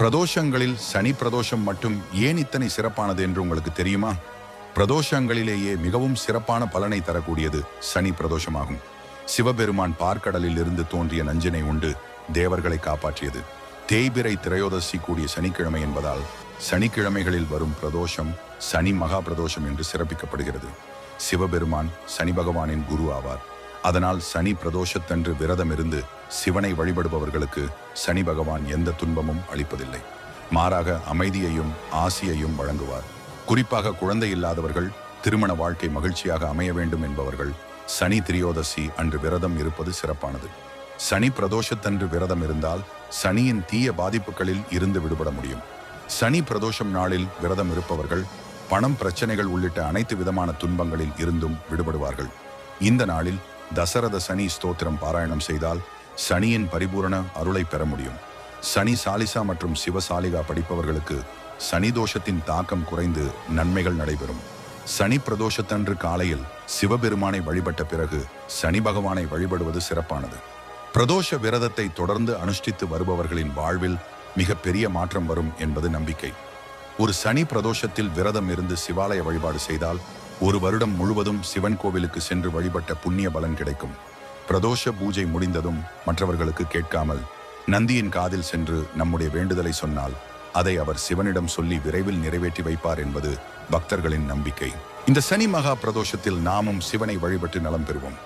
பிரதோஷங்களில் சனி பிரதோஷம் மட்டும் ஏன் இத்தனை சிறப்பானது என்று உங்களுக்கு தெரியுமா? பிரதோஷங்களிலேயே மிகவும் சிறப்பான பலனை தரக்கூடியது சனி பிரதோஷமாகும். சிவபெருமான் பார்க்கடலில் இருந்து தோன்றிய நஞ்சினை உண்டு தேவர்களை காப்பாற்றியது. தேய்பிறை திரையோதசி கூடிய சனிக்கிழமை என்பதால் சனிக்கிழமைகளில் வரும் பிரதோஷம் சனி மகா பிரதோஷம் என்று சிறப்பிக்கப்படுகிறது. சிவபெருமான் சனி பகவானின் குரு ஆவார். அதனால் சனி பிரதோஷத்தன்று விரதம் இருந்து சிவனை வழிபடுபவர்களுக்கு சனி பகவான் எந்த துன்பமும் அளிப்பதில்லை. மாறாக அமைதியையும் ஆசியையும் வழங்குவார். குறிப்பாக குழந்தை இல்லாதவர்கள், திருமண வாழ்க்கை மகிழ்ச்சியாக அமைய வேண்டும் என்பவர்கள் சனி திரியோதசி அன்று விரதம் இருப்பது சிறப்பானது. சனி பிரதோஷத்தன்று விரதம் இருந்தால் சனியின் தீய பாதிப்புகளில் இருந்து விடுபட முடியும். சனி பிரதோஷம் நாளில் விரதம் இருப்பவர்கள் பணம் பிரச்சனைகள் உள்ளிட்ட அனைத்து விதமான துன்பங்களில் இருந்தும் விடுபடுவார்கள். இந்த நாளில் தசரத சனி ஸ்தோத்திரம் பாராயணம் செய்தால் சனியின் பரிபூரண அருளை பெற முடியும். சனி சாலிசா மற்றும் சிவசாலிகா படிப்பவர்களுக்கு சனி தோஷத்தின் தாக்கம் குறைந்து நன்மைகள் நடைபெறும். சனி பிரதோஷத்தன்று காலையில் சிவபெருமானை வழிபட்ட பிறகு சனி பகவானை வழிபடுவது சிறப்பானது. பிரதோஷ விரதத்தை தொடர்ந்து அனுஷ்டித்து வருபவர்களின் வாழ்வில் மிக பெரிய மாற்றம் வரும் என்பது நம்பிக்கை. ஒரு சனி பிரதோஷத்தில் விரதம் இருந்து சிவாலய வழிபாடு செய்தால் ஒரு வருடம் முழுவதும் சிவன் கோவிலுக்கு சென்று வழிபட்ட புண்ணிய பலன் கிடைக்கும். பிரதோஷ பூஜை முடிந்ததும் மற்றவர்களுக்கு கேட்காமல் நந்தியின் காதில் சென்று நம்முடைய வேண்டுதலை சொன்னால் அதை அவர் சிவனிடம் சொல்லி விரைவில் நிறைவேற்றி வைப்பார் என்பது பக்தர்களின் நம்பிக்கை. இந்த சனி மகா பிரதோஷத்தில் நாமும் சிவனை வழிபட்டு நலம் பெறுவோம்.